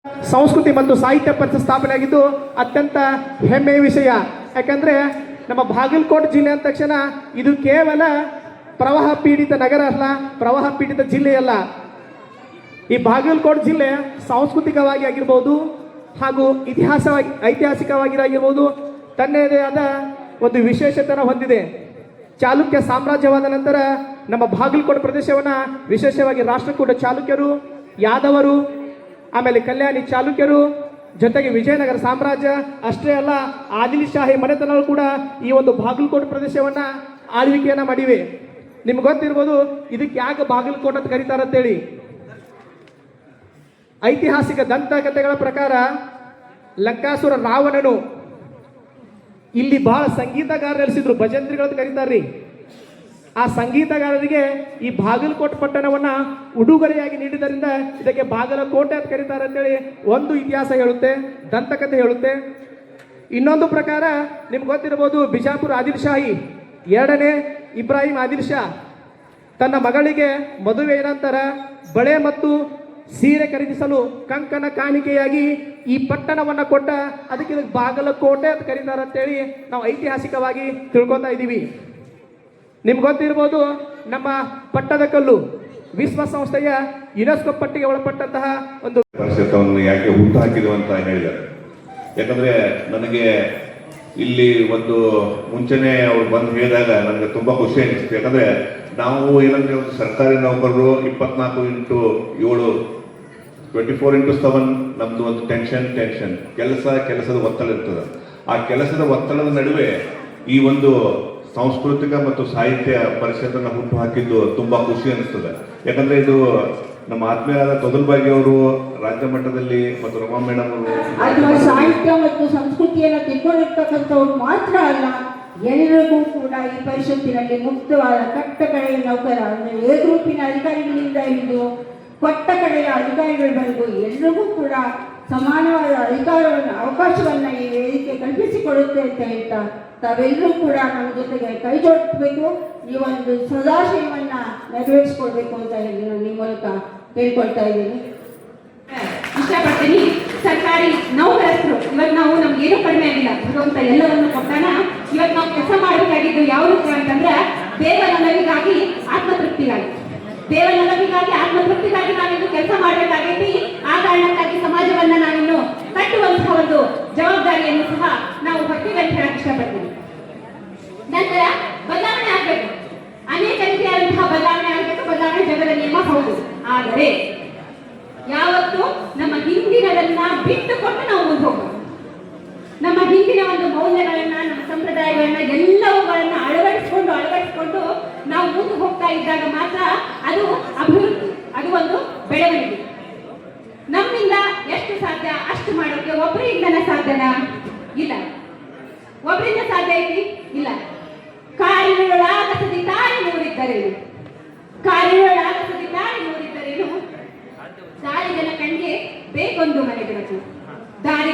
ಸಂಸ್ಕೃತಿ ಮತ್ತು ಸಾಹಿತ್ಯ ಪರಿಷತ್ ಸ್ಥಾಪನೆ ಆಗಿದ್ದು ಅತ್ಯಂತ ಹೆಮ್ಮೆಯ ವಿಷಯ. ಯಾಕಂದ್ರೆ ನಮ್ಮ ಬಾಗಲಕೋಟೆ ಜಿಲ್ಲೆ ಅಂದ ತಕ್ಷಣ ಇದು ಕೇವಲ ಪ್ರವಾಹ ಪೀಡಿತ ನಗರ ಅಲ್ಲ, ಪ್ರವಾಹ ಪೀಡಿತ ಜಿಲ್ಲೆಯಲ್ಲ. ಈ ಬಾಗಲಕೋಟೆ ಜಿಲ್ಲೆ ಸಾಂಸ್ಕೃತಿಕವಾಗಿ ಆಗಿರ್ಬೋದು ಹಾಗೂ ಐತಿಹಾಸಿಕವಾಗಿರಾಗಿರ್ಬೋದು ತನ್ನದೇ ಆದ ಒಂದು ವಿಶೇಷತನ ಹೊಂದಿದೆ. ಚಾಲುಕ್ಯ ಸಾಮ್ರಾಜ್ಯವಾದ ನಂತರ ನಮ್ಮ ಬಾಗಲಕೋಟೆ ಪ್ರದೇಶವನ್ನು ವಿಶೇಷವಾಗಿ ರಾಷ್ಟ್ರಕೂಟ ಚಾಲುಕ್ಯರು, ಯಾದವರು, ಆಮೇಲೆ ಕಲ್ಯಾಣಿ ಚಾಲುಕ್ಯರು, ಜೊತೆಗೆ ವಿಜಯನಗರ ಸಾಮ್ರಾಜ್ಯ ಅಷ್ಟೇ ಅಲ್ಲ, ಆದಿಲ್ ಶಾಹಿ ಮನೆತನಗಳು ಕೂಡ ಈ ಒಂದು ಬಾಗಲಕೋಟೆ ಪ್ರದೇಶವನ್ನು ಆಳ್ವಿಕೆಯನ್ನು ಮಾಡಿವೆ. ನಿಮ್ಗೆ ಗೊತ್ತಿರ್ಬೋದು ಇದಕ್ಕೆ ಯಾಕೆ ಬಾಗಲಕೋಟೆ ಅಂತ ಕರೀತಾರಂತೇಳಿ. ಐತಿಹಾಸಿಕ ದಂತಕಥೆಗಳ ಪ್ರಕಾರ ಲಂಕಾಸುರ ರಾವಣನು ಇಲ್ಲಿ ಬಹಳ ಸಂಗೀತಗಾರರು ನೆಲೆಸಿದ್ರು, ಭಜಂತ್ರಿಗಳು ಕರೀತಾರ್ರಿ. ಆ ಸಂಗೀತಗಾರರಿಗೆ ಈ ಬಾಗಲಕೋಟೆ ಪಟ್ಟಣವನ್ನ ಉಡುಗೊರೆಯಾಗಿ ನೀಡಿದ್ದರಿಂದ ಇದಕ್ಕೆ ಬಾಗಲಕೋಟೆ ಅಂತ ಕರೀತಾರೆ ಅಂತೇಳಿ ಒಂದು ಇತಿಹಾಸ ಹೇಳುತ್ತೆ, ದಂತಕಥೆ ಹೇಳುತ್ತೆ. ಇನ್ನೊಂದು ಪ್ರಕಾರ ನಿಮ್ಗೆ ಗೊತ್ತಿರಬಹುದು, ಬಿಜಾಪುರ ಆದಿಲ್ ಶಾಹಿ ಎರಡನೇ ಇಬ್ರಾಹಿಂ ಆದಿಲ್ ಶಾ ತನ್ನ ಮಗಳಿಗೆ ಮದುವೆಯ ನಂತರ ಬಳೆ ಮತ್ತು ಸೀರೆ ಖರೀದಿಸಲು ಕಂಕಣ ಕಾಣಿಕೆಯಾಗಿ ಈ ಪಟ್ಟಣವನ್ನು ಕೊಟ್ಟ. ಅದಕ್ಕೆ ಇದಕ್ಕೆ ಬಾಗಲಕೋಟೆ ಅಂತ ಕರೀತಾರೆ ಅಂತೇಳಿ ನಾವು ಐತಿಹಾಸಿಕವಾಗಿ ತಿಳ್ಕೊತಾ ಇದ್ದೀವಿ. ನಿಮ್ಗೆ ಗೊತ್ತಿರ್ಬೋದು, ನಮ್ಮ ಪಟ್ಟದಕಲ್ಲು ವಿಶ್ವಸಂಸ್ಥೆಯ ಯುನೆಸ್ಕೋ ಪಟ್ಟಿಗೆ ಒಳಪಟ್ಟಂತಹ ಒಂದು ಪರಿಷತ್ತವನ್ನು ಯಾಕೆ ಹುಟ್ಟು ಹಾಕಿದ್ರು ಅಂತ ಹೇಳಿದ್ದಾರೆ. ಯಾಕಂದ್ರೆ ನನಗೆ ಇಲ್ಲಿ ಒಂದು ಮುಂಚೆನೆ ಅವ್ರು ಬಂದು ಹೇಳಿದಾಗ ನನಗೆ ತುಂಬಾ ಖುಷಿ ಅನಿಸ್ತು. ಯಾಕಂದ್ರೆ ನಾವು ಏನಂದ್ರೆ ಒಂದು ಸರ್ಕಾರಿ ನೌಕರರು 24x7 24x7 ನಮ್ದು ಒಂದು ಟೆನ್ಷನ್ ಕೆಲಸದ ಒತ್ತಡ ಇರ್ತದೆ. ಆ ಕೆಲಸದ ಒತ್ತಡದ ನಡುವೆ ಈ ಒಂದು ಸಾಂಸ್ಕೃತಿಕ ಮತ್ತು ಸಾಹಿತ್ಯ ಪರಿಷತ್ತನ್ನು ಹುಟ್ಟು ಹಾಕಿದ್ದು ತುಂಬಾ ಖುಷಿ ಅನಿಸ್ತದೆ. ಯಾಕಂದ್ರೆ ಇದು ನಮ್ಮ ಆತ್ಮೀಯರಾದ ತೊದಲ್ಬಾಗಿ ಅವರು ರಾಜ್ಯ ಮಟ್ಟದಲ್ಲಿ ಮತ್ತು ರಮಾ ಮೇಡಮ್ ಅವರು ಸಾಹಿತ್ಯ ಮತ್ತು ಸಂಸ್ಕೃತಿಯನ್ನು ತಿಳ್ಕೊಂಡಿರ್ತಕ್ಕಂಥವ್ರು ಮಾತ್ರ ಅಲ್ಲ, ಎಲ್ಲರಿಗೂ ಕೂಡ ಈ ಪರಿಷತ್ತಿನಲ್ಲಿ ಮುಕ್ತವಾದ ಕಟ್ಟ ಕಡೆಯ ನೌಕರ ಅಂದರೆ ಎ ಗ್ರೂಪಿನ ಅಧಿಕಾರಿಗಳಿಂದ ಹಿಡಿದು ಕೊಟ್ಟ ಕಡೆಯ ಅಧಿಕಾರಿಗಳವರೆಗೂ ಎಲ್ಲರಿಗೂ ಕೂಡ ಸಮಾನವಾದ ಅಧಿಕಾರವನ್ನು ಅವಕಾಶವನ್ನು ಈ ವೇದಿಕೆ ಕಲ್ಪಿಸಿಕೊಡುತ್ತೆ ಅಂತ ಹೇಳ್ತಾ ತಾವೆಲ್ಲರೂ ಕೂಡ ನಮ್ಮ ಜೊತೆಗೆ ಕೈ ಜೋಡಿಸಬೇಕು, ಈ ಒಂದು ಸದಾಶಯವನ್ನು ನೆರವೇರಿಸಿಕೊಡ್ಬೇಕು ಅಂತ ಹೇಳಿ ನಾನು ನಿಮ್ಮ ಮೂಲಕ ಕೇಳ್ಕೊಳ್ತಾ ಇದ್ದೀನಿ. ಇಷ್ಟಪಡ್ತೀನಿ. ಸರ್ಕಾರಿ ನೌಕರಸ್ಥರು ಇವತ್ತು ನಾವು ನಮ್ಗೇನು ಕಡಿಮೆ ಆಗಿಲ್ಲ, ಭಗವಂತ ಎಲ್ಲವನ್ನು ಕೊಟ್ಟಾನ. ಇವತ್ತು ನಾವು ಕೆಲಸ ಮಾಡಬೇಕಾಗಿದ್ದು ಯಾವುದಕ್ಕೆ ಅಂತಂದ್ರೆ ದೇವನಲವಿಗಾಗಿ ಆತ್ಮತೃಪ್ತಿಗಾಗಿ ನಾವಿನ್ನು ಕೆಲಸ ಮಾಡಬೇಕಾಗೈತಿ. ಆ ಕಾರಣಕ್ಕಾಗಿ ಸಮಾಜವನ್ನ ನಾವಿನ್ನು ಕಟ್ಟುವಂತಹ ಒಂದು ಜವಾಬ್ದಾರಿಯನ್ನು ಸಹ ನಾವು ಹೊಟ್ಟಿಗೆ ಅಂತ ಹೇಳಕ್ ಇಷ್ಟಪಡ್ತೀವಿ. ನಂತರ ಬದಲಾವಣೆ ಆಗ್ಬೇಕು, ಅನೇಕ ರೀತಿಯಾದಂತಹ ಬದಲಾವಣೆ ಆಗ್ಬೇಕು. ಬದಲಾವಣೆ ಜಗದ ನಿಯಮ ಹೌದು, ಆದರೆ ಯಾವತ್ತು ನಮ್ಮ ಹಿಂದಿನದನ್ನ ಬಿಟ್ಟುಕೊಟ್ಟು ನಾವು ಮುಂದೆ ಹೋಗ್ಬೇಕು. ನಮ್ಮ ಹಿಂದಿನ ಒಂದು ಮೌಲ್ಯಗಳನ್ನ, ನಮ್ಮ ಸಂಪ್ರದಾಯಗಳನ್ನ ಎಲ್ಲವುಗಳನ್ನ ಅಳವಡಿಸಿಕೊಂಡು ನಾವು ಮುಂದೆ ಹೋಗ್ತಾ ಇದ್ದಾಗ ಮಾತ್ರ ಅದು ಅಭಿವೃದ್ಧಿ, ಅದು ಒಂದು ಬೆಳವಣಿಗೆ. ನಮ್ಮಿಂದ ಎಷ್ಟು ಸಾಧ್ಯ ಅಷ್ಟು ಮಾಡೋಕೆ ಒಬ್ಬರಿಂದನೇ ಸಾಧ್ಯನಾ? ಇಲ್ಲ. ಒಬ್ಬರಿಂದ ಸಾಧ್ಯ ಐತಿ? ಇಲ್ಲ. ಕಾರಿನೊಳಾಗಸದಿ ತಾಯಿ ನೂರಿದ್ದರೇನು, ದಾರಿಗಳ ಕಣ್ಗೆ ಬೇಕೊಂದು ಮನೆ ಬೆಳಕು. ದಾರಿ